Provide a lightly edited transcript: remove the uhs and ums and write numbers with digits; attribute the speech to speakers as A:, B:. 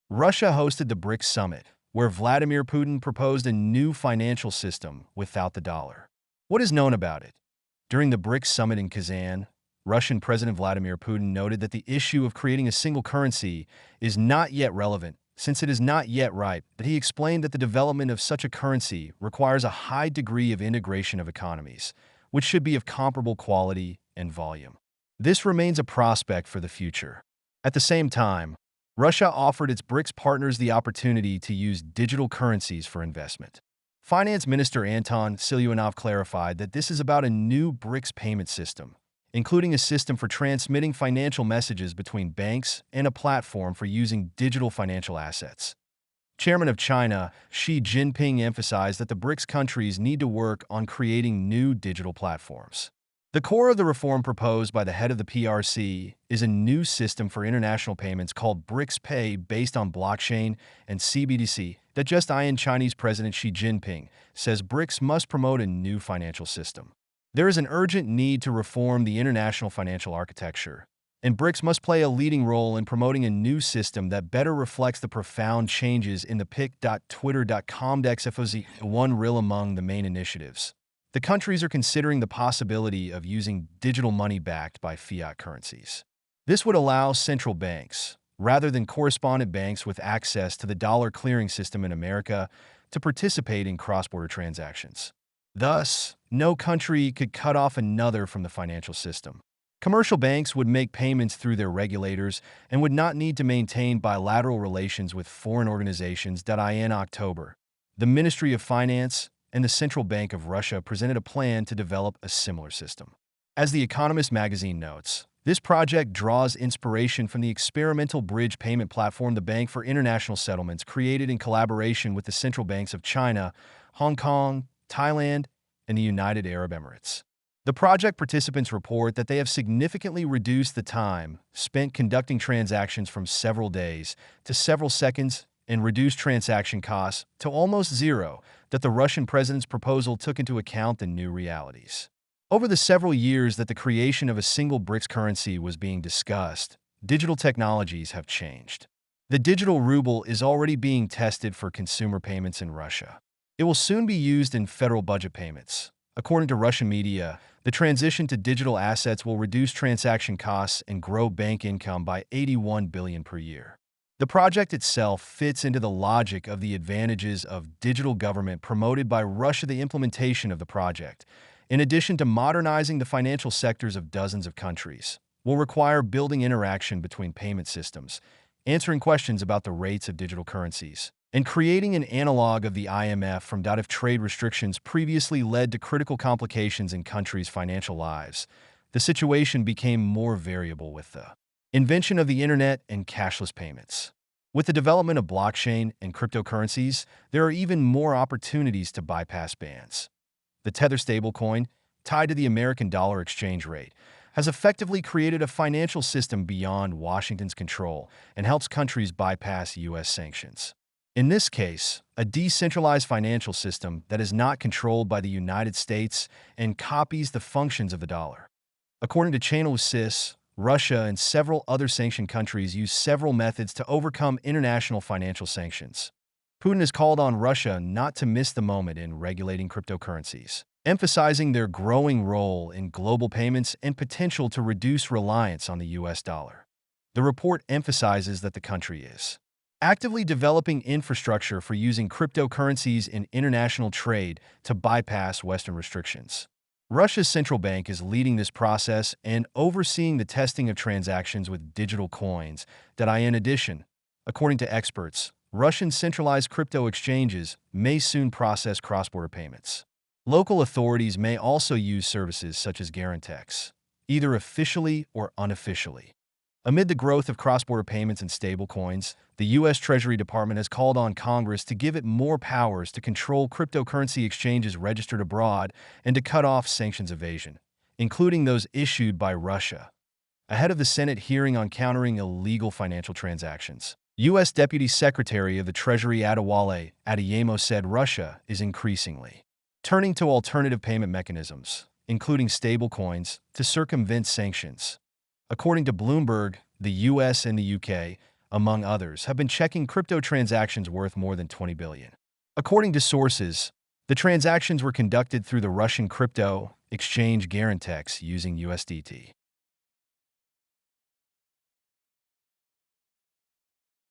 A: Russia hosted the BRICS summit, where Vladimir Putin proposed a new financial system without the dollar. What is known about it? During the BRICS summit in Kazan, Russian President Vladimir Putin noted that the issue of creating a single currency is not yet relevant, since it is not yet ripe, but he explained that the development of such a currency requires a high degree of integration of economies, which should be of comparable quality and volume. This remains a prospect for the future. At the same time, Russia offered its BRICS partners the opportunity to use digital currencies for investment. Finance Minister Anton Siluanov clarified that this is about a new BRICS payment system, including a system for transmitting financial messages between banks and a platform for using digital financial assets. Chairman of China, Xi Jinping emphasized that the BRICS countries need to work on creating new digital platforms. The core of the reform proposed by the head of the PRC is a new system for international payments called BRICS Pay based on blockchain and CBDC that just in Chinese President Xi Jinping says BRICS must promote a new financial system. There is an urgent need to reform the international financial architecture, and BRICS must play a leading role in promoting a new system that better reflects the profound changes in the pic.twitter.com.xfoz one real among the main initiatives. The countries are considering the possibility of using digital money backed by fiat currencies. This would allow central banks, rather than correspondent banks with access to the dollar clearing system in America, to participate in cross-border transactions. Thus, no country could cut off another from the financial system. Commercial banks would make payments through their regulators and would not need to maintain bilateral relations with foreign organizations. In October, the Ministry of Finance and the Central Bank of Russia presented a plan to develop a similar system. As The Economist magazine notes, this project draws inspiration from the experimental bridge payment platform the Bank for International Settlements created in collaboration with the central banks of China, Hong Kong, Thailand, and the United Arab Emirates. The project participants report that they have significantly reduced the time spent conducting transactions from several days to several seconds and reduced transaction costs to almost zero, that the Russian president's proposal took into account the new realities. Over the several years that the creation of a single BRICS currency was being discussed, digital technologies have changed. The digital ruble is already being tested for consumer payments in Russia. It will soon be used in federal budget payments. According to Russian media, the transition to digital assets will reduce transaction costs and grow bank income by $81 billion per year. The project itself fits into the logic of the advantages of digital government promoted by Russia. The implementation of the project, in addition to modernizing the financial sectors of dozens of countries, will require building interaction between payment systems, answering questions about the rates of digital currencies, and creating an analog of the IMF from if trade restrictions previously led to critical complications in countries' financial lives. The situation became more variable with the invention of the internet and cashless payments. With the development of blockchain and cryptocurrencies, there are even more opportunities to bypass bans. The Tether stablecoin, tied to the American dollar exchange rate, has effectively created a financial system beyond Washington's control and helps countries bypass U.S. sanctions. In this case, a decentralized financial system that is not controlled by the United States and copies the functions of the dollar. According to Channel CIS, Russia and several other sanctioned countries use several methods to overcome international financial sanctions. Putin has called on Russia not to miss the moment in regulating cryptocurrencies, emphasizing their growing role in global payments and potential to reduce reliance on the U.S. dollar. The report emphasizes that the country is actively developing infrastructure for using cryptocurrencies in international trade to bypass Western restrictions. Russia's central bank is leading this process and overseeing the testing of transactions with digital coins. In addition, according to experts, Russian centralized crypto exchanges may soon process cross-border payments. Local authorities may also use services such as Garantex, either officially or unofficially. Amid the growth of cross-border payments and stablecoins, the U.S. Treasury Department has called on Congress to give it more powers to control cryptocurrency exchanges registered abroad and to cut off sanctions evasion, including those issued by Russia. Ahead of the Senate hearing on countering illegal financial transactions, U.S. Deputy Secretary of the Treasury Adewale Adeyemo said Russia is increasingly turning to alternative payment mechanisms, including stablecoins, to circumvent sanctions. According to Bloomberg, the U.S. and the UK among others, have been checking crypto transactions worth more than $20 billion. According to sources, the transactions were conducted through the Russian crypto exchange Garantex using USDT.